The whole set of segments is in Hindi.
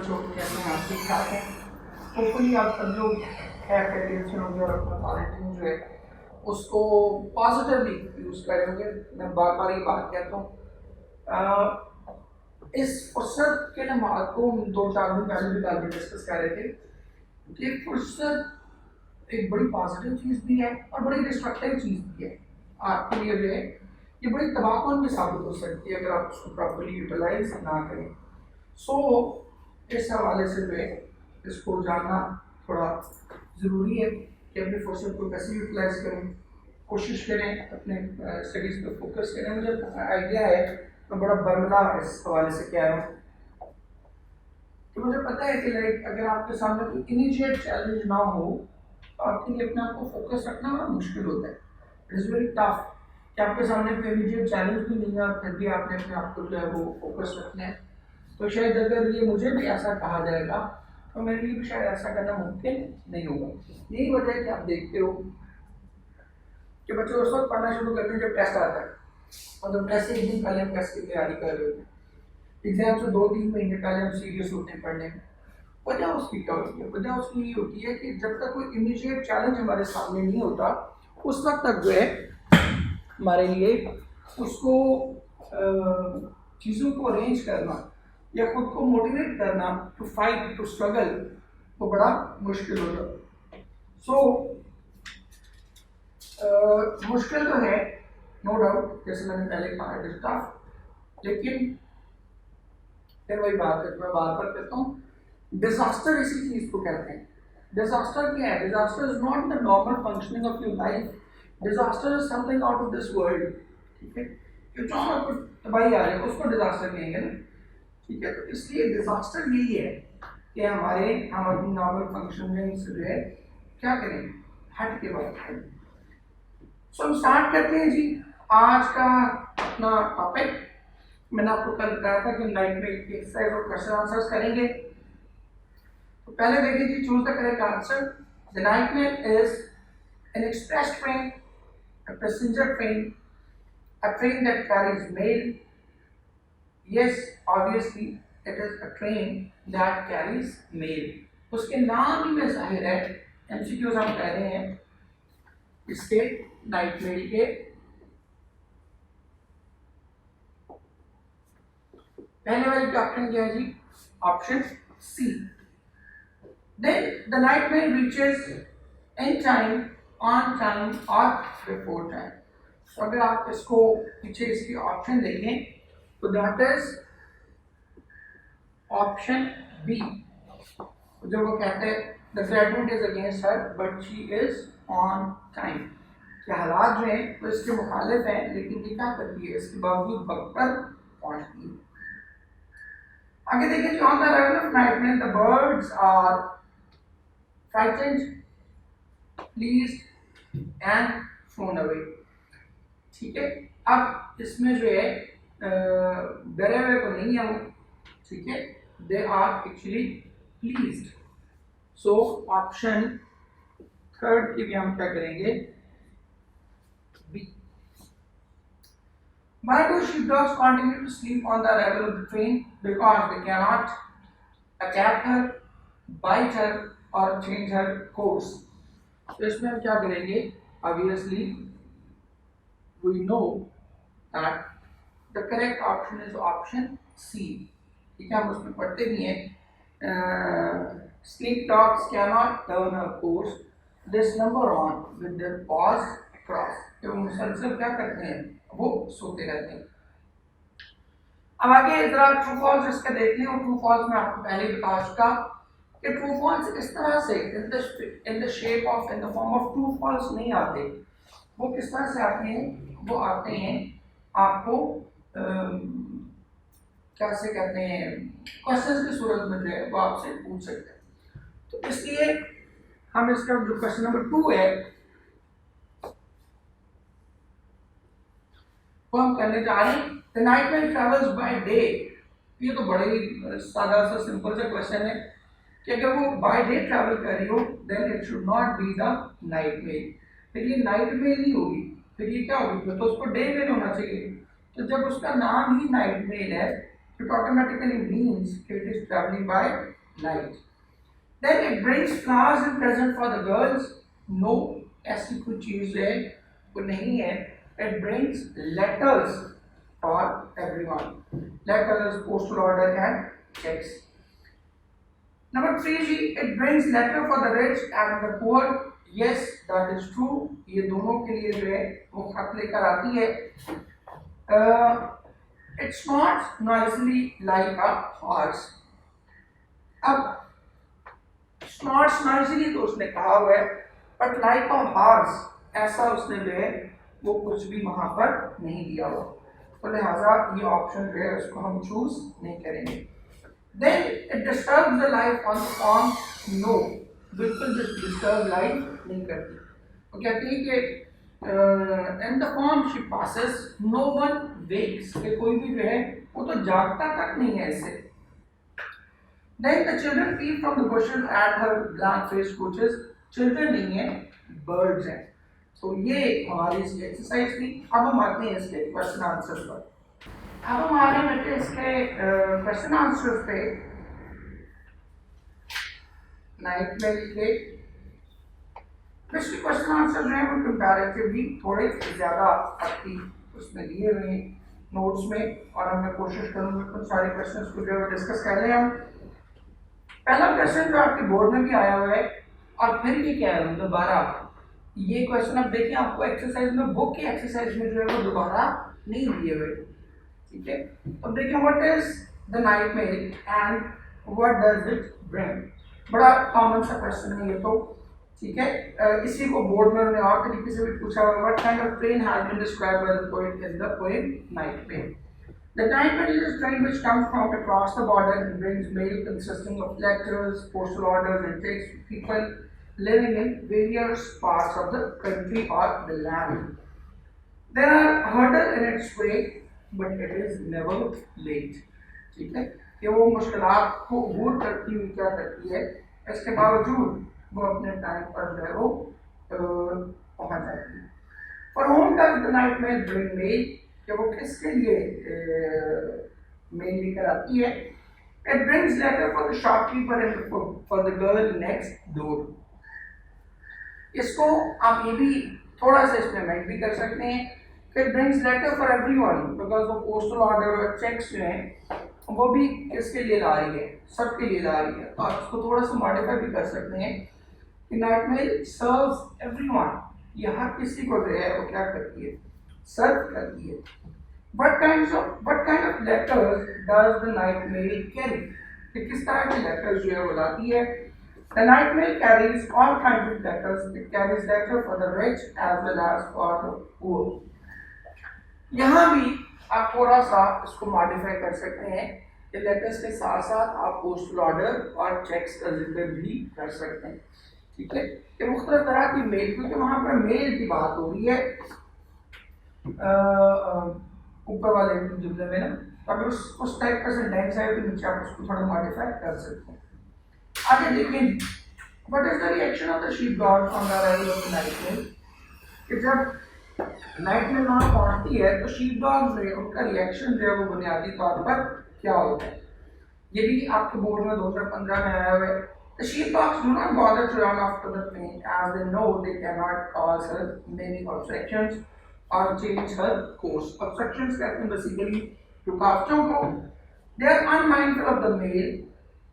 बच्चों, कैसे हैं आप? ठीक ठाक हैं? होपफुली आप सब लोग खैर खैरियत से होंगे और अपना क्वारंटीन जो है उसको पॉजिटिवली यूज़ करेंगे। मैं बार बार ये बात कहता हूँ। इस फुर्सत के लम्हात को हम 2-4 दिन पहले भी काफ़ी डिस्कस कर रहे थे कि फुर्सत एक बड़ी पॉजिटिव चीज़ भी है और बड़ी डिस्ट्रक्टिव चीज़ भी है। आपके लिए जो है ये बड़ी तबाहकुन भी साबित हो सकती है अगर आप उसको प्रॉपर्ली यूटिलाइज ना करें। सो इस हवाले से जो है इसको जानना थोड़ा ज़रूरी है कि अपनी फुर्सत को कैसे यूटिलाइज करें, कोशिश करें अपने स्टडीज़ पर फोकस करें। मुझे आइडिया है, मैं बड़ा बरमला इस हवाले से कह रहा हूँ कि मुझे पता है कि लाइक अगर आपके सामने कोई इमीडिएट चैलेंज ना हो तो आपके लिए अपने आप को फोकस रखना बड़ा मुश्किल होता है। इट इज़ वेरी टफ कि आपके सामने कोई इमीडिएट चैलेंज भी नहीं है और फिर भी आपने अपने आप को जो है वो फोकस रखना है। तो शायद अगर ये मुझे भी ऐसा कहा जाएगा तो मेरे लिए भी शायद ऐसा करना मुमकिन नहीं होगा। यही वजह है कि आप देखते हो कि बच्चे उस वक्त पढ़ना शुरू करते हैं जब टेस्ट आता है, और जब टेस्ट से एक दिन पहले हम टेस्ट की तैयारी कर रहे होते हैं, एग्जाम से 2-3 महीने पहले हम सीरियस होते हैं पढ़ने में। वजह उसकी क्या होती है? वजह उसकी ये होती है कि जब तक कोई इमीडिएट चैलेंज हमारे सामने नहीं होता उस वक्त तक जो है हमारे लिए उसको चीज़ों को अरेंज करना या खुद को मोटिवेट करना टू फाइट टू स्ट्रगल वो बड़ा मुश्किल हो जाता है। सो मुश्किल तो है, नो डाउट, जैसे मैंने पहले कहा इट इज टफ, लेकिन फिर वही बात है, मैं बार बार कहता हूँ डिजास्टर इसी चीज़ को कहते हैं। डिजास्टर क्या है? Disaster is not the normal functioning of your life, disaster is something out of this world. ठीक है, कि जहाँ कुछ तबाही आ जाए उसको डिजास्टर कहेंगे ना। ठीक है, तो इसलिए डिजास्टर यही है कि हम अपनी नॉर्मल फंक्शनिंग से जो है क्या करें, हट के बात करें। सो हम स्टार्ट करते हैं जी आज का अपना टॉपिक। मैंने आपको कल बताया था कि नाइट में एक्सरसाइज और क्वेश्चन आंसर्स करेंगे। तो पहले देखिए जी, choose the correct answer. The nightmare is an express train, a passenger train, a train that carries mail. Yes, obviously it is a train that carries mail. उसके नाम ही में जाहिर है, एमसीक्यूज हम कह रहे हैं इसके नाइट मेल के। पहले वाले के ऑप्शन क्या है जी? Option C. Then the night mail reaches in time, on time और बिफोर टाइम। तो अगर आप इसको पीछे इसकी ऑप्शन देखें तो दैट इज ऑप्शन बी, जो वो कहते हैं the treatment is against her but she is on time. कि हालात जो हैं वो इसके मुखालिफ हैं लेकिन ये क्या करती है, इसके बावजूद वक्त पर पहुंचती है। आगे देखिए, on the arrival of nightmare the birds are frightened, pleased and flown away. ठीक है, अब इसमें जो है डरे हुए को नहीं है वो, ठीक है, they are actually pleased. So option third की भी हम क्या करेंगे, B. Why do sheepdogs continue to sleep on the arrival of the train? Because they cannot attack her, bite her or change her course. तो इसमें हम क्या करेंगे, obviously we know that the correct option is option C। ठीक है, हम उसमें पढ़ते भी हैं sleep dogs cannot turn her course, they slumber on with their paws crossed। तो मुसलसल क्या करते हैं, वो सोते रहते हैं। अब आगे जरा ट्रू फॉल्स इसके देख लें। और ट्रू फॉल्स में आपको पहले बता चुका कि ट्रू फॉल्स इस तरह से in the shape of, in the form of true false नहीं आते। वो किस तरह से आते हैं, वो आते हैं आपको कैसे कहते हैं, क्वेश्चंस की सूरत में जो है वो आपसे पूछ सकते हैं। तो इसलिए हम इसका जो क्वेश्चन नंबर 2 है वो हम करने जा रहे हैं। The nightmare travels by day. ये तो बड़ा ही सादा सा सिंपल सा क्वेश्चन है कि अगर वो बाय डे ट्रैवल कर रही हो then it should not be the nightmare. फिर ये नाइटमेयर नहीं होगी, फिर ये क्या होगी, तो उसको डे मेल होना चाहिए। तो जब उसका नाम ही नाइटमेयर है It automatically means it is traveling by night. Then it brings flowers and present for the girls. No, ऐसी कोई चीज है वो नहीं है. It brings letters for everyone. Letters, postal order and checks. Number 3G, it brings letter for the rich and the poor. Yes, that is true. ये दोनों के लिए जो है वो खत लेकर आती है. It snorts noisily like a horse. अब स्नॉट्स नॉइजली तो उसने कहा हुआ है, बट लाइक अ हॉर्स ऐसा उसने जो है वो कुछ भी वहां पर नहीं दिया हुआ, तो लिहाजा ये ऑप्शन जो है उसको हम चूज नहीं करेंगे. Then it disturb the life on the farm. No, बिल्कुल डिस्टर्ब लाइफ नहीं करती. वो कहती है कि in the farm she passes no one wakes, कि कोई भी जो है वो तो जागता तक नहीं है इससे. Then the children peep from the bushes at her blank faced coaches. Children नहीं है, birds हैं. तो ये हमारी इसकी एक्सरसाइज थी. अब हम आते हैं इसके क्वेश्चन आंसर पर. अब हम आ रहे हैं इसके क्वेश्चन आंसर पे. नाइट में लिखे पिछले क्वेश्चन आंसर जो है वो कंपैरेटिवली थोड़े ज़्यादा आपकी उसमें दिए हुए हैं नोट्स में, और मैं कोशिश करूँगा कुछ सारे क्वेश्चन को जो है डिस्कस कर लें हम. पहला क्वेश्चन जो आपके बोर्ड में भी आया हुआ है, और फिर ये कह रहा हूँ दोबारा, ये क्वेश्चन आप देखिए आपको एक्सरसाइज में, बुक की एक्सरसाइज में जो है वो दोबारा नहीं दिए हुए. ठीक है, अब देखिए what is the nightmare and what does it bring. बड़ा कॉमन सा क्वेश्चन है ये तो. ठीक है, इसी को बोर्ड में उन्होंने और तरीके से भी पूछा हुआ. What kind of train has been described by the poet in the poem nightmare. The nightmare is a train which comes from across the border and brings mail consisting of letters, postal orders, and takes people living in various parts of the country or the land. There are hurdles in its way, but it is never late. ठीक है, कि वो मुश्किलात को दूर करती हुई क्या करती है, इसके बावजूद वो अपने टाइम पर जो है वो पहुँच जाती है. For whom does the nightmare bring mail? कि वो किसके लिए मेल लेकर आती है. It brings letter for the shopkeeper and for the girl next door. इसको आप ये भी थोड़ा सा एक्सपेरिमेंट भी कर सकते हैं. It brings letter for everyone because वो postal order और checks जो हैं वो भी किसके लिए ला रही है, सबके लिए ला रही है. तो आप इसको थोड़ा सा मॉडिफाई भी कर सकते हैं कि नाइटमेयर सर्व्स एवरीवन, ये हर किसी को जो है वो क्या करती है, सर्व करती है. What kind of letters does the nightmail carry? कि किस तरह के letters जो है वो लाती है. The nightmail carries all kinds of letters. It carries letter for the rich as well as for the poor. यहाँ भी आप थोड़ा सा इसको मॉडिफाई कर सकते हैं कि लेटर्स के साथ साथ आप पोस्टल ऑर्डर और चेक्स का जिक्र भी कर सकते हैं. ठीक है, ये मुख्तलिफ तरह की मेल, क्योंकि वहाँ पर मेल की बात हो रही है ऊपर वाले जुमले में ना, अगर उस टाइप का सेंटेंस है तो नीचे आप उसको थोड़ा मॉडिफाई कर सकते हैं. आगे देखिए, what is the reaction of the sheep dog on the arrival of the nightmare. कि जब नाइटमेयर वहाँ पहुँचती है तो शीप डॉग जो है उनका रिएक्शन जो है वो बुनियादी तौर पर क्या होता है. ये भी आपके बोर्ड में 2015 में आया हुआ है. The sheepdogs do not bother to run after the train as they know they cannot cause her many obstructions or change her course. Obstructions कहते हैं basically रुकावटों को. They are unmindful of the mail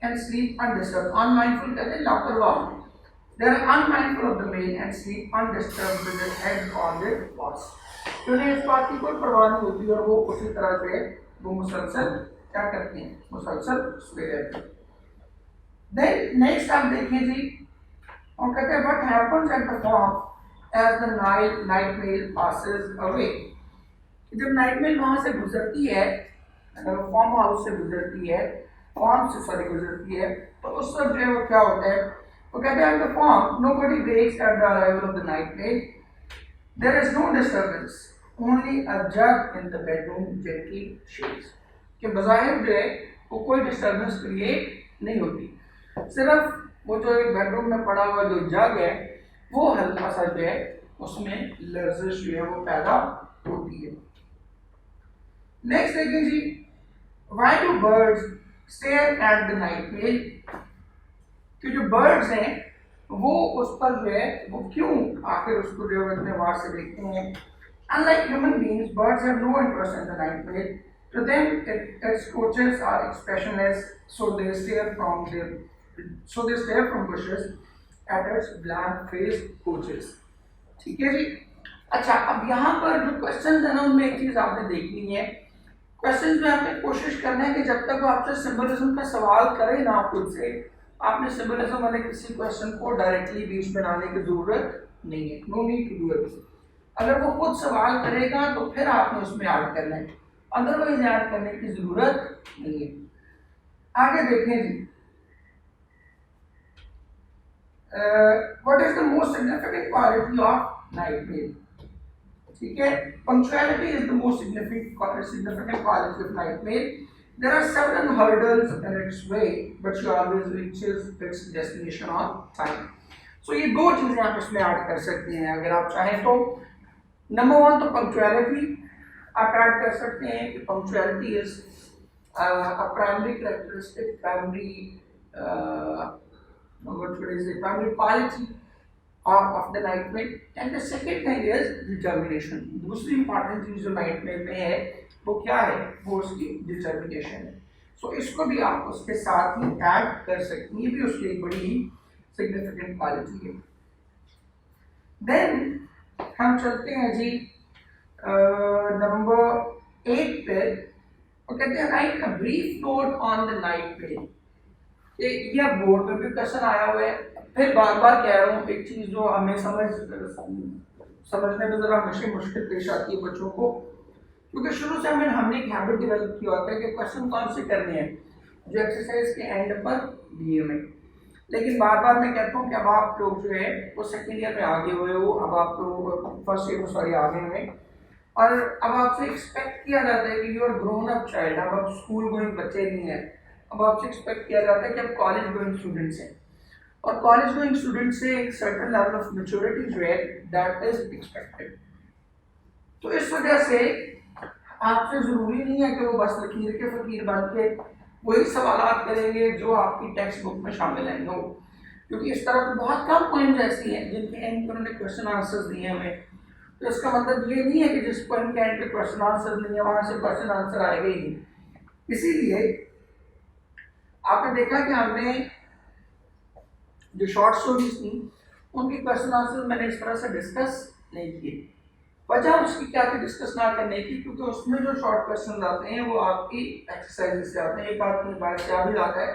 and sleep undisturbed. Unmindful कहते हैं लापरवाह. They are unmindful of the mail and sleep undisturbed with their heads on their paws. उन्हें इस बात की कोई परवाह नहीं होती और वो उसी तरह से वो मुसलसल क्या करते हैं, मुसलसल सोए रहते हैं. Then next आप देखिए जी, और कहते हैं what happens at the farm as the nightmail passes away. जब नाइटमेल वहाँ से गुजरती है, फार्म हाउस से गुजरती है, फार्म से सॉरी गुजरती है, तो उस वक्त जो है वो क्या होता है, वो कहते हैं at the farm nobody wakes at the arrival of the nightmail. There is no disturbance, only a jug in the bedroom gently shakes. कि बज़ाहिर जो है वो कोई डिस्टर्बेंस क्रिएट नहीं होती, सिर्फ वो जो एक बेडरूम में पड़ा हुआ जो जग है वो हल्का सा जो है उसमें लर्जिश जो है वो पैदा होती है. नेक्स्ट देखिए जी, Why do birds stare at the night mail? कि जो बर्ड्स हैं वो उस पर जो है वो क्यों आखिर उसको जो है इतने वार से देखते हैं. Unlike human beings, birds have no interest in the night mail. To them, its coaches are expressionless, so they stare from bushes at its blank-faced coaches. ठीक है जी. अच्छा, अब यहाँ पर जो क्वेश्चन है ना उनमें एक चीज आपने देखनी है. क्वेश्चन में आपने कोशिश करना है कि जब तक वो आपसे सिंबलिज्म का सवाल करे ना खुद से, आपने सिंबलिज्म वाले किसी क्वेश्चन को डायरेक्टली बीच में लाने की जरूरत नहीं है. No need to do it. अगर वो खुद सवाल करेगा तो फिर आपने उसमें ऐड करना है, अदरवाइज ऐड करने की जरूरत नहीं है. आगे देखें जी. What is the most significant quality of night mail. ठीक है, punctuality is the most significant quality of night mail. There are several hurdles in its way, but she always reaches its destination on time. So ये दो चीजें आप इसमें ऐड कर सकते हैं अगर आप चाहें तो. नंबर वन तो पंक्चुअलिटी आप ऐड कर सकते हैं कि punctuality is a primary characteristic, primary quality of the night mail. And the second thing is determination. दूसरी इंपॉर्टेंट चीज जो नाइट मेल में है वो क्या है, वो उसकी डिटर्मिनेशन है. सो इसको भी आप उसके साथ ही ऐड कर सकते हैं, ये भी उसकी एक बड़ी ही सिग्निफिकेंट क्वालिटी है. देन हम चलते हैं जी नंबर 8 पे. वो कहते हैं write a brief note on the night mail. ये बोर्ड पे भी क्वेश्चन आया हुआ है. फिर बार बार कह रहा हूँ, एक चीज जो हमें समझने में जरा हमेशा मुश्किल पेश आती है बच्चों को, क्योंकि शुरू से हमने एक हैबिट डेवलप किया होता है कि क्वेश्चन कौन से करने हैं जो एक्सरसाइज के एंड पर दिए हुए. लेकिन बार बार मैं कहता हूँ कि अब आप लोग जो है वो सेकेंड ईयर में आगे हुए हो, अब आप लोग फर्स्ट ईयर में सॉरी आगे हुए, और अब आपसे एक्सपेक्ट किया जाता है कि you are grown up child. अब आप स्कूल गोइंग बच्चे नहीं हैं, अब आपसे एक्सपेक्ट किया जाता है कि आप कॉलेज गोइंग स्टूडेंट्स हैं, और कॉलेज गोइंग स्टूडेंट से एक सर्टेन लेवल ऑफ मैच्योरिटी जो है दैट इज एक्सपेक्टेड. तो इस वजह से आपसे जरूरी नहीं है कि वो बस लकीर के फकीर बन के वही सवाल करेंगे जो आपकी टेक्स्ट बुक में शामिल हैं. नो, क्योंकि इस तरह की बहुत कम पॉइंट ऐसी हैं जिनके एंड पर उन्होंने क्वेश्चन आंसर्स दिए हमें. तो इसका मतलब ये नहीं है कि जिस पॉइंट के एंड पे क्वेश्चन आंसर नहीं है वहां से क्वेश्चन आंसर आएगा ही नहीं. इसीलिए आपने देखा कि हमने जो शॉर्ट स्टोरीज थी उनके क्वेश्चन आंसर मैंने इस तरह से डिस्कस नहीं किए. वजह उसकी क्या थी डिस्कस ना करने की, क्योंकि उसमें जो शॉर्ट क्वेश्चन आते हैं वो आपकी एक्सरसाइज से आते हैं. एक आदमी बाहर से आ भी जाता है,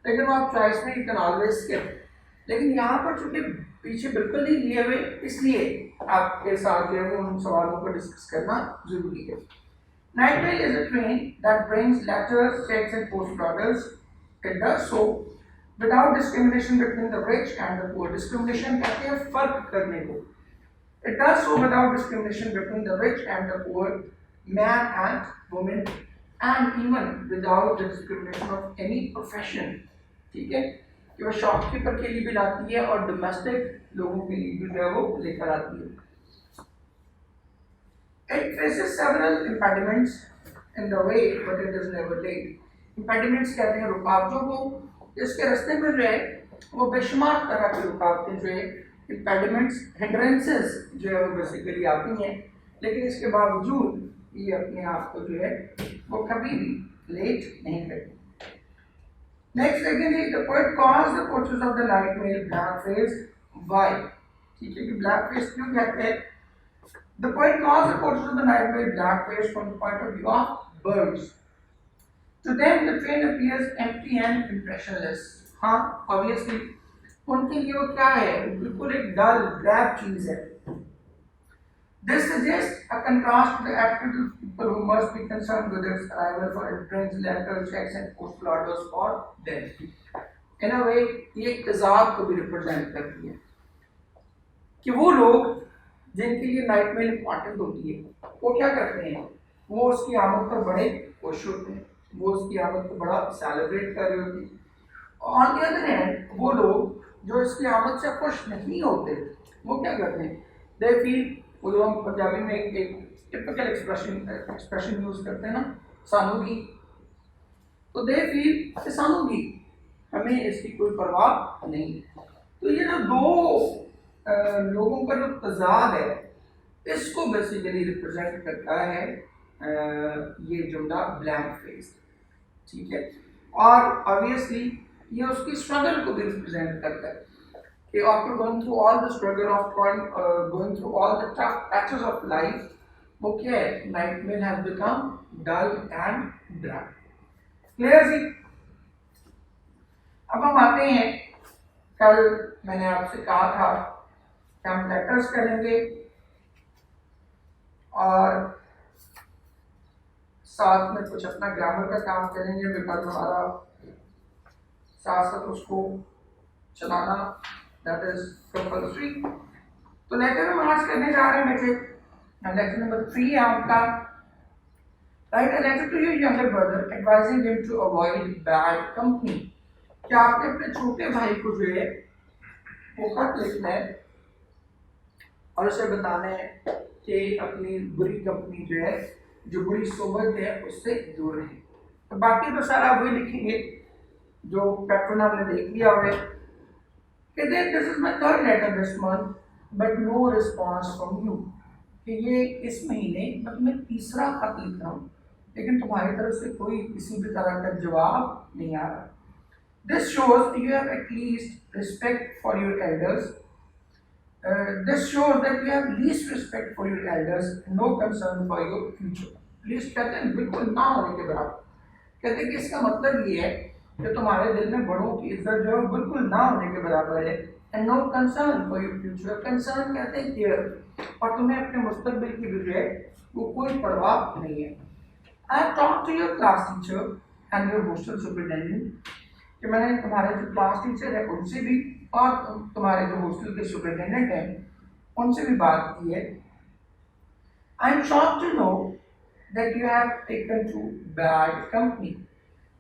लेकिन वो आप चॉइस में यू कैन ऑलवेज स्किप. लेकिन यहाँ पर चूंकि पीछे बिल्कुल नहीं लिए हुए, इसलिए आपके साथ जो है वो उन सवालों को डिस्कस करना जरूरी है. Night mail is a train that brings letters, cheques and post orders. It does so without discrimination between the rich and the poor. Discrimination कहते हैं फर्क करने को. It does so without discrimination between the rich and the poor, man and woman, and even without the discrimination of any profession. ठीक है, कि वो शॉपकीपर के लिए भी लाती है और डोमेस्टिक लोगों के लिए भी जो है वो लेकर आती है. It faces several impediments in the way, but it is never late. Impediments कहते हैं रुकावटों को. इसके रास्ते में जो है वो बेशुमार तरह की रुकावटें जो है impediments, hindrances जो है वो बेसिकली आती हैं, लेकिन इसके बावजूद ये अपने आप को जो है वो कभी भी लेट नहीं करती. नेक्स्ट देखेंगे, the poet calls the coaches of the night mail black face. Why? ठीक है, कि black face क्यों कहते हैं? The poet calls the coaches of the night mail black face from the point of view of birds. To them the train appears empty and impressionless. हाँ, obviously उनके लिए वो क्या है, बिल्कुल एक डल ड्रैब चीज है. This suggests a contrast to the attitude of people who must be concerned with its arrival, for it brings letters, checks and postal orders for them. In a way, ये एक तजाद को भी रिप्रेजेंट करती है कि वो लोग जिनके लिए नाइट मेल इंपॉर्टेंट होती है वो क्या करते हैं, वो उसकी आमद पर बड़े खुश होते हैं, वो उसकी आमद को बड़ा सेलिब्रेट कर रहे होते हैं. ऑन द अदर हैंड वो लोग जो इसकी आमद से खुश नहीं होते वो क्या करते हैं, दे फील, वो जो हम पंजाबी में एक टिपिकल एक्सप्रेशन यूज करते हैं ना, सानू की तो दे फील कि सानू भी, हमें इसकी कोई परवाह नहीं। तो ये जो दो लोगों का जो तजाद है इसको बेसिकली रिप्रेजेंट करता है ये जुमला ब्लैंक फेस, ठीक है। और ऑब्वियसली ये उसकी स्ट्रगल को भी रिप्रेजेंट करता है कि after going through all the struggle of going through all the tough patches of life, वो क्या है, nightmare has become dull and dry. Clear जी। अब हम आते हैं, कल मैंने आपसे कहा था कि हम लेटर्स करेंगे और साथ में कुछ अपना ग्रामर का काम करेंगे, बिकॉज हमारा साथ साथ उसको चलाना दैट इज कंपल्सरी। तो लेटर हम आज करने जा रहे हैं बेटे, लेटर नंबर 3 है आपका। Write a letter to your younger brother advising him to avoid bad company. क्या आपने अपने छोटे भाई को जो है वो खत लिखना है और उसे बताना है कि अपनी बुरी कंपनी जो है, जो बुरी सोबत है, उससे दूर रहे। तो बाकी तो सारा वही लिखेंगे जो पैटर्न आपने देख लिया हुआ है कि this is my third letter this month but no response from you, कि ये इस महीने मैं तीसरा खत लिख रहा हूँ लेकिन तुम्हारी तरफ से कोई किसी भी तरह का जवाब नहीं आ रहा। This shows you have at least respect for your elders. This shows that you have least respect for your elders and no concern for your future. Least कहते हैं बिल्कुल ना होने के बराबर। कहते हैं कि इसका मतलब ये है कि तुम्हारे दिल में बड़ों की इज्जत जो है बिल्कुल ना होने के बराबर है। And no concern for your future. Concern कहते हैं केयर, और तुम्हें अपने मुस्तकबिल की भी जो है वो कोई परवाह नहीं है। I have talked to your class teacher and your hostel superintendent. कि मैंने तुम्हारे जो क्लास टीचर है उनसे भी और तुम्हारे जो हॉस्टल के सुपरिटेंडेंट हैं उनसे भी बात की है। I am shocked to know that you have taken to bad company.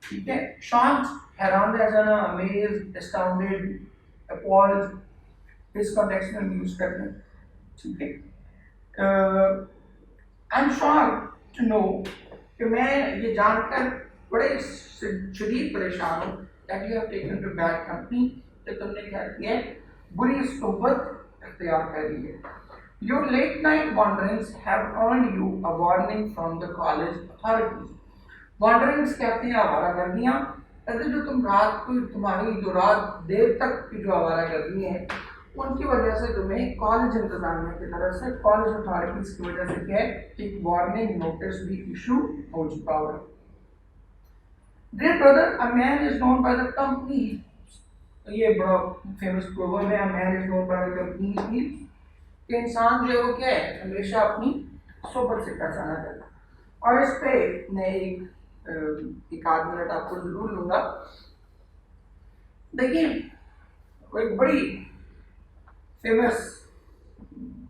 ठीक है, शॉक्ड हैरान रह जाना, अमेज्ड, एस्टाउंडेड, अपॉल्ड, इस कॉन्टेक्स्ट में हम यूज करते हैं। ठीक है, I am shocked to know कि मैं ये जानकर बड़े शदीद परेशान हूँ that you have taken to bad company, कि तुमने क्या किया है, बुरी सोबत इख्तियार कर ली है। Your late night wanderings have earned you a warning from the college authorities. Wanderings कहते हैं आवारागर्दियाँ, कहते जो तुम रात को, तुम्हारी जो रात देर तक की जो आवारागर्दी है उनकी वजह से तुम्हें कॉलेज इंतजामिया की तरफ से, कॉलेज अथॉरिटीज की वजह से क्या है, एक वार्निंग नोटिस भी इशू हो चुका है। Dear brother, a man is known by the company. ये बड़ा फेमस प्रोवर्ब है, a man is known by the company he keeps, कि इंसान जो है वो क्या है, हमेशा अपनी सोबत से पहचाना जाता है। और इस पे मैं एक आध मिनट आपको जरूर लूंगा। देखिए, वो एक बड़ी फेमस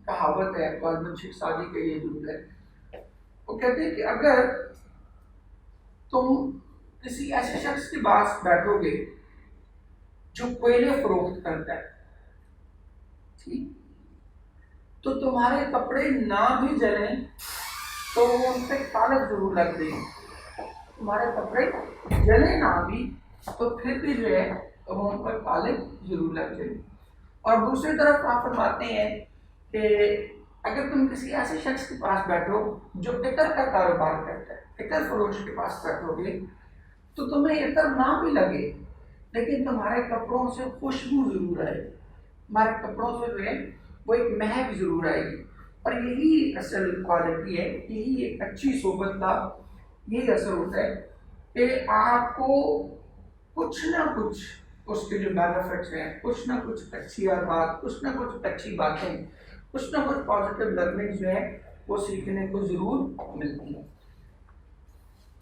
कहावत है, वाल्मीकि शादी का ये जुमला है। वो कहते हैं कि अगर तुम किसी ऐसे शख्स के पास बैठोगे जो कोयले फरोख्त करता है, ठीक, तो तुम्हारे कपड़े ना भी जलें तो उन पे कालक जरूर लग देगी। तुम्हारे कपड़े जले ना भी तो फिर भी जो है तो उन पर कालक जरूर लग जाएगी। और दूसरी तरफ आप फरमाते हैं कि अगर तुम किसी ऐसे शख्स के पास बैठो जो इतर का कारोबार करता है, इतर फरोश के पास बैठोगे तो तुम्हें इतर ना भी लगे लेकिन तुम्हारे कपड़ों से खुशबू जरूर आएगी, तुम्हारे कपड़ों से जो है वो एक महक जरूर आएगी। और यही असल क्वालिटी है, यही एक अच्छी सोबत का यही असर होता है कि आपको कुछ ना कुछ उसके जो बेनिफिट्स हैं, कुछ ना कुछ अच्छी बात, कुछ ना कुछ अच्छी बातें, कुछ ना कुछ पॉजिटिव लर्निंग जो है वो सीखने को जरूर मिलती है।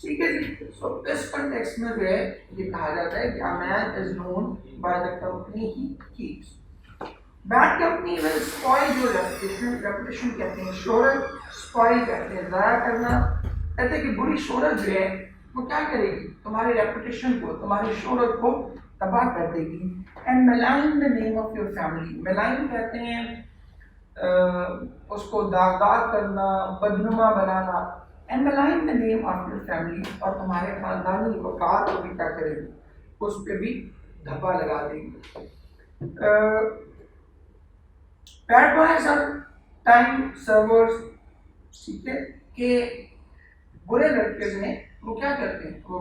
ठीक है जी। सो इस कॉन्टेक्स्ट में जो है ये कहा जाता है कि a man is known by the company he keeps. Bad company will spoil your reputation. Reputation कहते हैं शोहरत, spoil कहते हैं ज़ाया करना। कहते हैं कि बुरी शोहरत जो है वो क्या करेगी, तुम्हारी रेपुटेशन को, तुम्हारी शोहरत को तबाह कर देगी। And malign the name of your family. malign कहते हैं उसको दागदार करना, बदनुमा बनाना। Underline the name of your family, और तुम्हारे खानदानी वकार को भी क्या करेंगे, उस पर भी धब्बा लगा देंगे। Bad boys are time servers, ठीक है, कि बुरे लड़के जो हैं वो क्या करते हैं, वो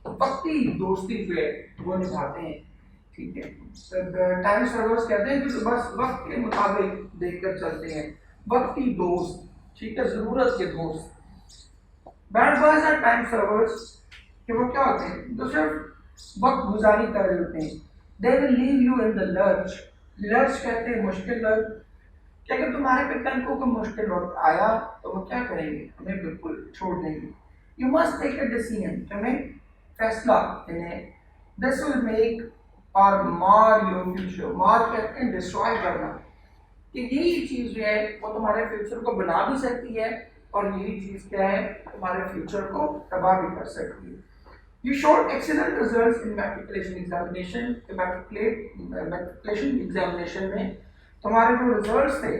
वक्ती दोस्ती जो है वो निभाते हैं, ठीक है। टाइम सर्वर्स कहते हैं कि बस वक्त के मुताबिक देखकर चलते हैं, वक्ती दोस्त, ठीक है, जरूरत के दोस्त। Bad boys are time servers कि वो क्या होते हैं, जो सिर्फ वक्त गुजारी कर रहे होते हैं। They will leave you in the lurch, lurch कहते हैं मुश्किल वक्त, कि अगर तुम्हारे पे कल को कोई मुश्किल वक्त आया तो वो क्या करेंगे, हमें बिल्कुल छोड़ देंगे। You must take a decision, तुम्हें फैसला लेना है। दिस विल मेक और मार योर फ्यूचर, मार कहते हैं डिस्ट्रॉय करना, कि यही चीज़ जो है वो तुम्हारे फ्यूचर को बना भी सकती है, और यही चीज़ क्या है, तुम्हारे फ्यूचर को तबाह भी कर सकती है। You showed excellent results in matriculation examination. matriculation examination में तुम्हारे जो रिजल्ट्स थे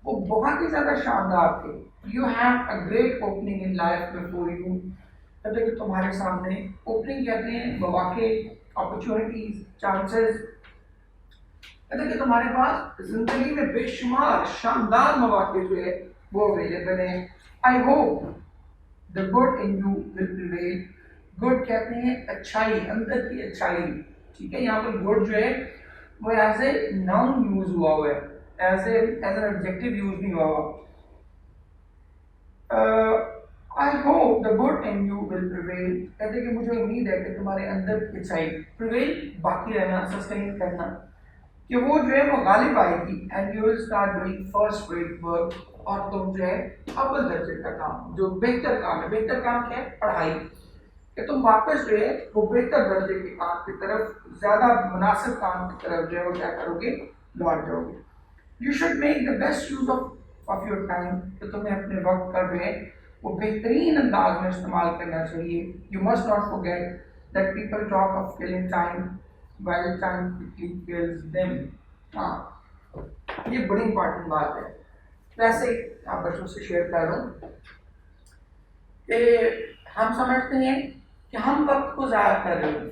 वो बहुत ही ज़्यादा शानदार थे। You have a great opening in life before you. कहते कि तुम्हारे सामने ओपनिंग कहते हैं मौके, अपॉर्चुनिटीज, चांसेस, कहते कि तुम्हारे पास जिंदगी में बेशुमार शानदार मौके जो है वो अवेलेबल हैं। I hope the good in you will prevail, good कहते हैं अच्छाई, अंदर की अच्छाई, ठीक है। यहाँ पर गुड जो है वो एज ए नाउन यूज हुआ हुआ है, एज एन एडजेक्टिव यूज नहीं हुआ हुआ। I hope the good in you will prevail, कहते कि मुझे उम्मीद है कि तुम्हारे अंदर की अच्छाई, प्रिवेल बाकी रहना, सस्टेन करना, कि वो जो है वो गालिब आएगी। And you will start doing first rate work, और तुम जो है अव्वल दर्जे का काम, जो बेहतर काम है, बेहतर काम क्या है, पढ़ाई, कि तुम वापस जो है वो बेहतर दर्जे के काम की तरफ, ज़्यादा मुनासिब काम की तरफ जो है वो क्या करोगे, लौट जाओगे। You should make the best use of your time, तो तुम्हें अपने वक्त का जो है वो बेहतरीन अंदाज में इस्तेमाल करना चाहिए। You must not forget that people talk of killing time while time quickly kills them. हाँ, ये बड़ी इंपॉर्टेंट बात है। वैसे आप बच्चों से शेयर कर रहा हूँ कि हम समझते हैं कि हम वक्त को ज़ाया कर रहे होते,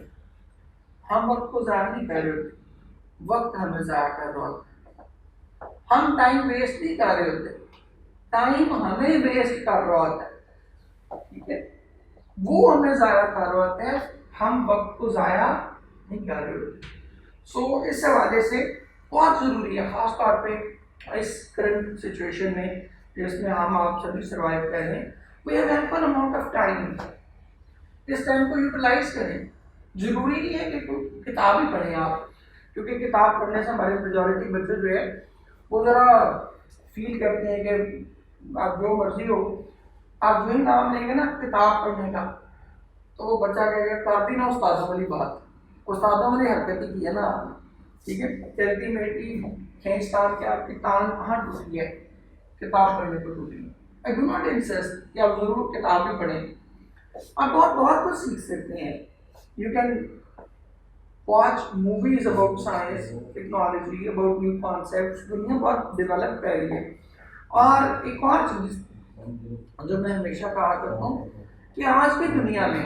हम वक्त को ज़ाया नहीं कर रहे होते, वक्त हमें ज़ाया कर रहा होता है। हम टाइम वेस्ट नहीं कर रहे होते, टाइम हमें वेस्ट कर रहा होता है, ठीक है, वो हमें ज़ाया कर रहा होता है, हम वक्त को ज़ाया नहीं कर रहे होते। सो इस हवाले से बहुत ज़रूरी है, ख़ास तौर पे इस करंट सिचुएशन में जिसमें हम आप सभी सर्वाइव कर रहे हैं, we have ample amount of time, इस टाइम को यूटिलाइज करें। जरूरी नहीं है कि किताब ही पढ़ें आप, क्योंकि किताब पढ़ने से हमारे मेजॉरिटी बच्चे जो है वो ज़रा फील करते हैं कि आप जो मर्जी हो, आप जो ही नाम लेंगे ना किताब पढ़ने का, तो वो बच्चा कहेगा कर दी ना उस्तादों वाली बात, उस्तादों वाली हरकत की है ना, ठीक है, चलती मेटी खींचतान के आपकी तान कहाँ टूटी है, किताब पढ़ने को टूटी। आई डू नॉट इंसिस्ट कि आप ज़रूर किताब ही पढ़ें, आप बहुत कुछ सीख सकते हैं। You can watch movies about science, technology, about new concepts, दुनिया बहुत डेवलप कर रही है। और एक और चीज़ जो मैं हमेशा कहा करता हूँ कि आज की दुनिया में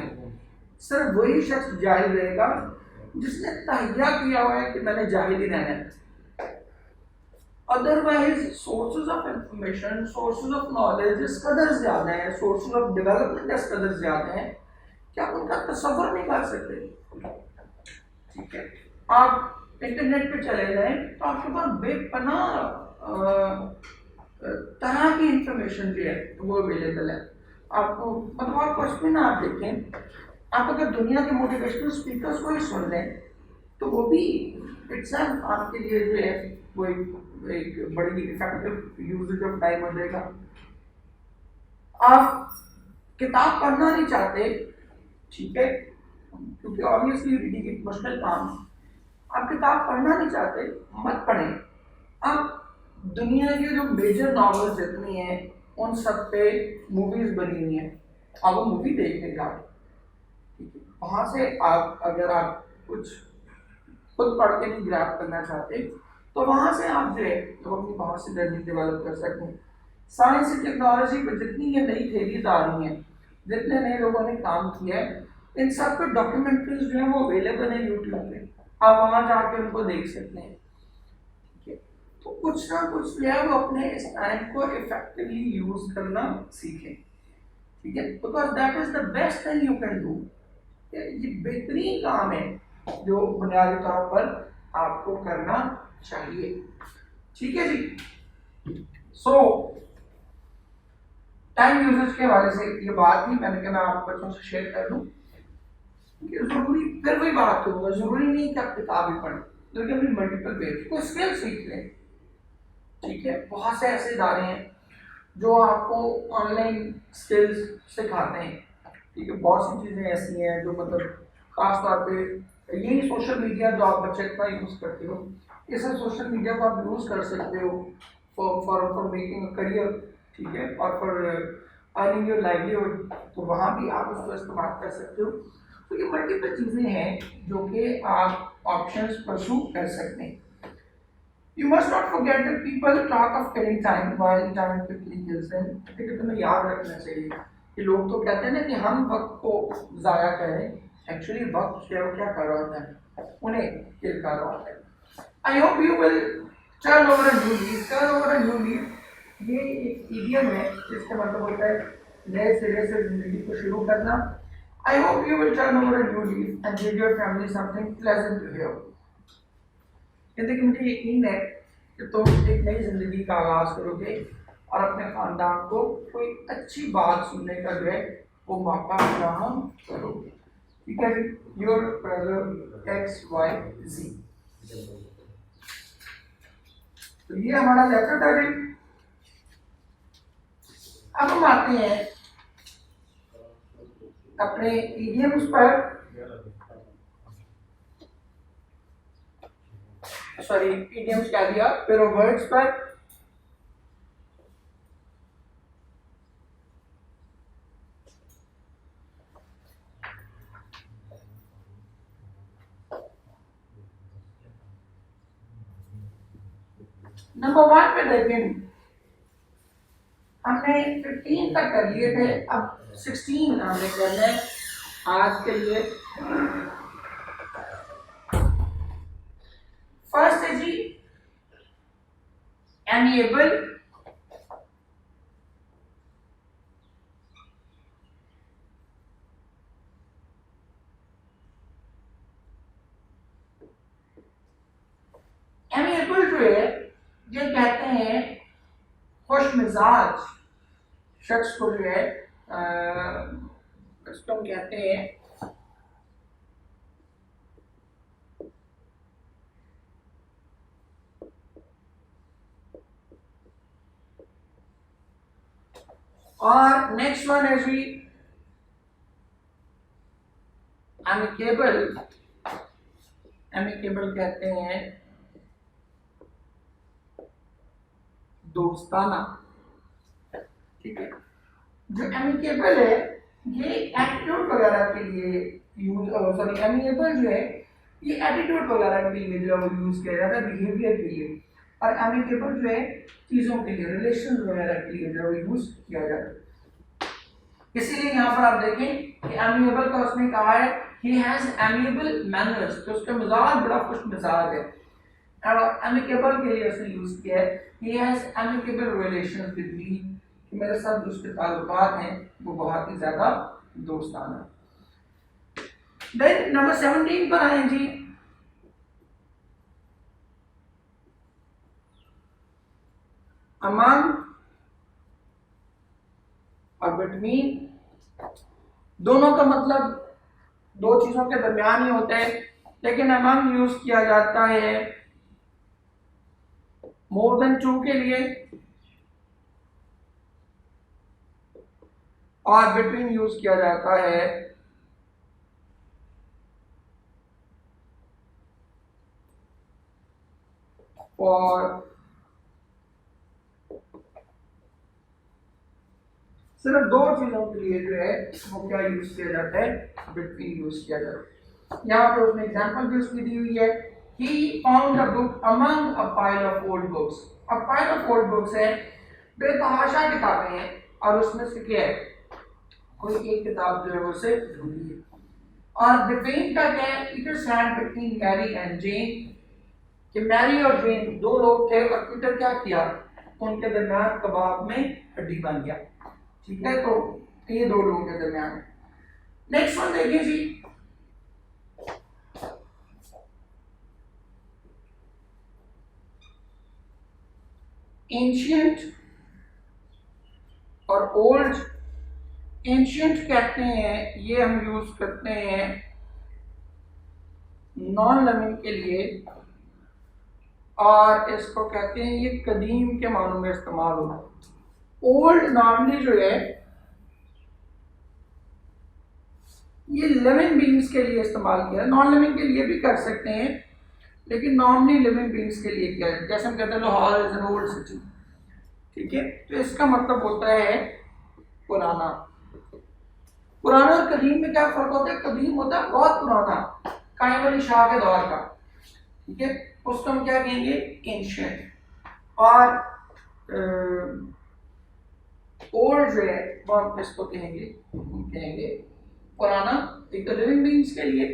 सिर्फ वही शख्स जाहिल रहेगा जिसने तहैया किया हुआ है कि मैंने जाहिल ही रहना है। Otherwise sources of information, sources of knowledge इस कदर ज़्यादा है, सोर्सेज ऑफ डेवलपमेंट इस कदर ज़्यादा है कि आप उनका तसव्वुर नहीं कर सकते, ठीक है। आप इंटरनेट पे चले जाएं तो आपके पास बेपनाह तरह की इंफॉर्मेशन जो है वो अवेलेबल है आपको। मतलब आप कुछ भी ना आप देखें, आप अगर दुनिया के मोटिवेशनल स्पीकर्स को ही सुन लें तो वो भी इट्सेल्फ आपके लिए जो है वो एक बड़ी इफेक्टिव यूजेज ऑफ टाइम हो जाएगा। आप किताब पढ़ना नहीं चाहते, ठीक है, क्योंकि ऑब्वियसली रीडिंग एक मुश्किल काम है, आप किताब पढ़ना नहीं चाहते, मत पढ़ें। आप दुनिया के जो मेजर नॉवेल्स जितनी हैं उन सब पे मूवीज बनी हुई हैं, आप वो मूवी देखने का, ठीक है, वहाँ से आप अगर आप कुछ खुद पढ़ के नहीं ग्रैब करना चाहते तो वहाँ से आप जो है तो अपनी बहुत सी लर्निंग डेवलप कर सकते हैं। साइंस एंड टेक्नोलॉजी पर जितनी ये नई थेरीज आ रही हैं, जितने नए लोगों ने काम किया है, इन सब के डॉक्यूमेंट्रीज जो है वो अवेलेबल है यूट्यूब पे, आप वहाँ जाके उनको देख सकते हैं। ठीक है, तो कुछ ना कुछ जो है वो अपने इस टाइम को इफेक्टिवली यूज करना सीखें। ठीक है, because that is the best thing you can do. ये बेहतरीन काम है जो बुनियादी तौर पर आपको करना चाहिए। ठीक है जी। सो टाइम यूजेज के हवाले से ये बात थी, मैंने कहा मैं आप बच्चों से शेयर कर दूं। जरूरी फिर वही बात करूंगा, जरूरी नहीं कि आप किताब ही पढ़ें, बल्कि अपनी मल्टीपल वेज को स्किल सीख लें। ठीक है, बहुत से ऐसे इदारे हैं जो आपको ऑनलाइन स्किल्स सिखाते हैं। ठीक है, बहुत सी चीज़ें ऐसी हैं जो मतलब खास तौर पे यही सोशल मीडिया जो आप बच्चे इतना यूज़ करते हो, इसे सोशल मीडिया को आप यूज़ कर सकते हो फॉर मेकिंग अ करियर। ठीक है, और फॉर अर्निंग योर लाइवलीहुड, तो वहाँ भी आप उसको इस्तेमाल कर सकते हो। तो ये मल्टीपल चीज़ें हैं जो कि आप ऑप्शंस परसू कर सकते हैं। You must not forget that people talk of killing time while time quickly kills them। ठीक है, तुम्हें याद रखना चाहिए कि लोग तो कहते हैं ना कि हम वक्त को ज़ाया करें, एक्चुअली वक्त जो है वो क्या कर रहा होता है, उन्हें किल कर रहा होता है। आई hope you will turn over a new leaf. Turn over a new leaf ये एक इडियम है जिसका मतलब होता है नए सिरे से जिंदगी को शुरू करना। I hope you will turn over a new leaf and give your family something pleasant to hear. कि मुझे यकीन है कि तुम एक नई जिंदगी का आगाज करोगे और अपने खानदान को कोई अच्छी बात सुनने का जो है वो मौका फराहम करोगे। ठीक है जी, योर ब्रदर XYZ। तो ये हमारा लेक्चर था जी। अब हम आते हैं अपने इडियम्स पर, सॉरी इडियम्स कह दिया, फिर वर्ड्स पर। नंबर 1 पे देखें, हमने 15 तक कर लिए थे, अब 16 हमने करना है आज के लिए। फर्स्ट है जी एमिएबल। एमिएबल जो है ये कहते हैं खुश मिजाज शख्स को जो है इसको हम कहते हैं और नेक्स्ट वन है जी एमिकेबल। एमिकेबल कहते हैं दोस्ताना। ठीक है, जो एमिकेबल है ये एटीट्यूड वगैरह के लिए यूज, सॉरी एमिकेबल जो है ये एटीट्यूड वगैरह के लिए जो है वो यूज किया जाता है, बिहेवियर के लिए। और एमिकेबल जो है चीज़ों के लिए, रिलेशन वगैरह के लिए जो है वो यूज किया जाता है। इसीलिए यहाँ पर आप देखें कि एमिएबल का उसने कहा है ही हैज एमिएबल मैनर्स, तो उसका मिजाज बड़ा खुश मिजाज है। और एमिकेबल के लिए उसने यूज किया है he has amicable relations with me, कि मेरे साथ जो उसके ताल्लुकात हैं वो बहुत ही ज्यादा दोस्ताना। देन नंबर 17 पर आए जी अमंग और बिटवीन। दोनों का मतलब दो चीजों के दरमियान ही होता है, लेकिन अमंग यूज किया जाता है मोर देन 2 के लिए और बिटवीन यूज किया जाता है और सिर्फ दो चीजों के लिए जो है वो क्या यूज किया जाता है, बिटवीन यूज किया जाता है। यहाँ पे उसने एग्जांपल भी उसकी दी हुई है, he found a book among a pile of old books। a pile of old books है बेतहाशा किताबें हैं और उसमें से क्या है, कोई एक किताब जो है वो से ढूंढी है। और बिटवीन का क्या है, Peter stand between Mary and Jane, कि मैरी और जेन दो लोग थे और पीटर क्या किया, उनके दरमियान कबाब में हड्डी बन गया। ठीक है, तो ये दो लोगों के दरमियान। नेक्स्ट वन देखिए जी, एंशियंट और ओल्ड। एंशियंट कहते हैं, ये हम यूज करते हैं नॉन लिविंग के लिए, और इसको कहते हैं ये कदीम के मानों में इस्तेमाल होता है। ओल्ड नॉर्मली जो है ये लिविंग बींग्स के लिए इस्तेमाल किया, नॉन लिविंग के लिए भी कर सकते हैं, लेकिन नॉर्मली लिविंग बींग्स के लिए किया है। जैसे हम कहते हैं Lahore is an old city, ठीक है, तो इसका मतलब होता है पुराना। पुराना और कदीम में क्या फर्क होता है, कदीम होता है बहुत पुराना, कायम अली शाह के दौर का, ठीक है, उसको हम क्या कहेंगे, एंशियंट। और ओल्ड जो है वो हम इसको कहेंगे पुराना। एक तो लिविंग बींग्स के लिए,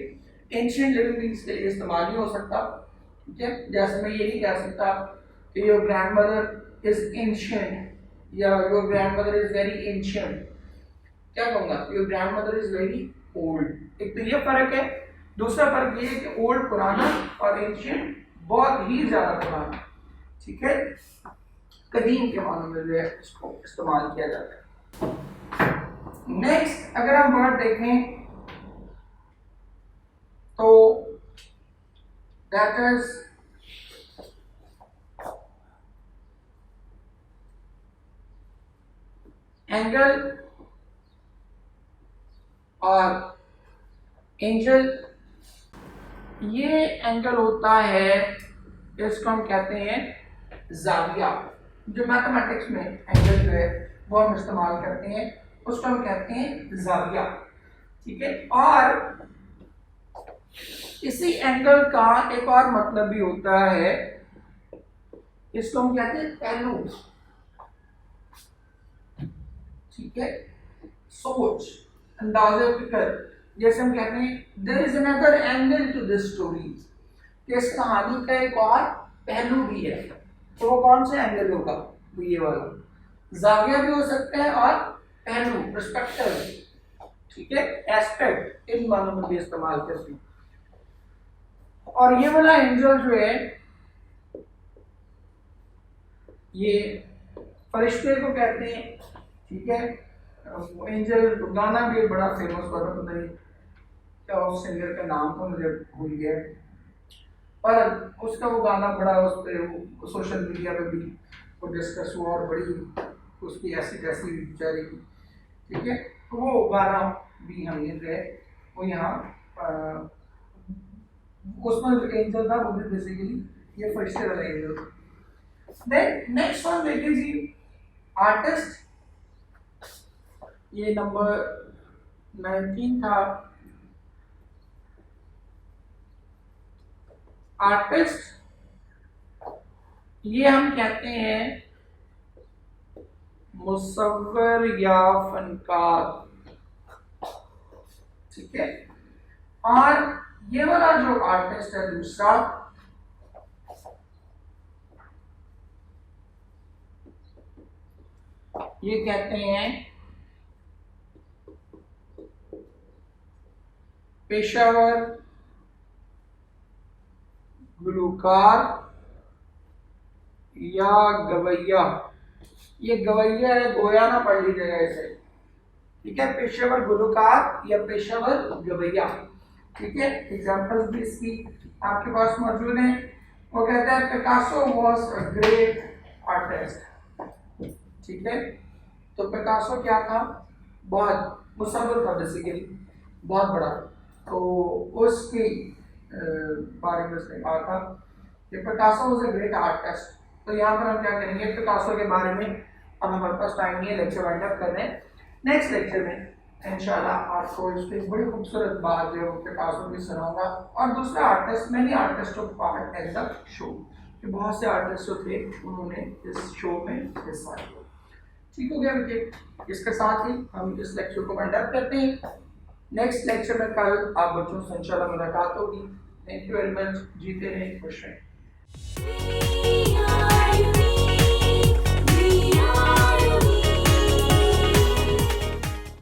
एंशियंट लिविंग बींग्स के लिए इस्तेमाल नहीं हो सकता, ठीक है। जैसे मैं ये नहीं कह सकता कि योर ग्रैंडमदर इज एंशियंट या your grandmother is very ancient, क्या कहूँगा, your grandmother is very old. एक तो ये फर्क है। दूसरा फर्क ये है कि ओल्ड पुराना और एंशियंट बहुत ही ज्यादा पुराना, ठीक है, कदीम के मानों में जो है इसको इस्तेमाल किया जाता है। नेक्स्ट अगर हम वर्ड देखें तो दैट इज एंगल और एंगल। ये एंगल होता है, इसको हम कहते हैं जाविया। जो मैथमेटिक्स में एंगल जो है वो हम इस्तेमाल करते हैं, उसको हम कहते हैं जाविया, ठीक है। और इसी एंगल का एक और मतलब भी होता है, इसको हम कहते हैं पहलू, ठीक है, सोच, अंदाजे फिक्र। जैसे हम कहते हैं there is another angle to this story, कि इस कहानी का एक और पहलू भी है, तो वो कौन सा एंगल होगा, वो ये वाला। जाविया भी हो सकता है और पहलू, पर्सपेक्टिव, ठीक है, एस्पेक्ट, इन मानों में भी इस्तेमाल करते हैं। और ये वाला एंगल जो है ये फरिश्ते को कहते हैं, ठीक है। एंजल गाना भी बड़ा फेमस हुआ था, पता नहीं क्या उस सिंगर का नाम था, मुझे भूल गया, पर उसका वो गाना बड़ा उस पर सोशल मीडिया पे भी वो डिस्कस हुआ और बड़ी उसकी ऐसी तैसी बेचारी की, ठीक है। तो वो गाना भी हमने जो है वो यहाँ उसमें जो एंजल था वो भी बेसिकली ये फरिश्ते वाला एंजल था। देन नेक्स्ट वन देखिए जी, आर्टिस्ट। ये नंबर 19 था। आर्टिस्ट ये हम कहते हैं मुसव्विर या फनकार, ठीक है। और ये वाला जो आर्टिस्ट है दूसरा, ये कहते हैं पेशावर गुलकार या गवैया। ये गवैया है, गोया ना पढ़ लीजिएगा इसे, ठीक है, पेशेवर गुलकार या पेशेवर गवैया, ठीक है। एग्जांपल्स भी इसकी आपके पास मौजूद हैं। वो कहता है Picasso was a great artist, ठीक है। तो पिकासो क्या था, बहुत मुसव्विर था, बेसिकली बहुत बड़ा। तो उसकी बारे में उसने कहा था कि Picasso was a great artist. तो यहाँ पर हम क्या करेंगे, पिकासो के बारे में अब हमारे पास टाइम नहीं है, लेक्चर वाइंड अप कर रहे हैं। नेक्स्ट लेक्चर में इंशाल्लाह आपको इस पर बड़ी खूबसूरत बात जो है पिकासो की सुनाऊंगा, और दूसरा artist, many artist of part as the show, कि बहुत से आर्टिस्ट जो थे उन्होंने इस शो में हिस्सा लिया। ठीक हो गया बेटे। इसके साथ ही हम इस लेक्चर को वाइंड अप करते हैं। नेक्स्ट लेक्चर में कल आप बच्चों से इंशाल्लाह मुलाकात होगी। Thank you very much. जीते रहें, खुश रहें।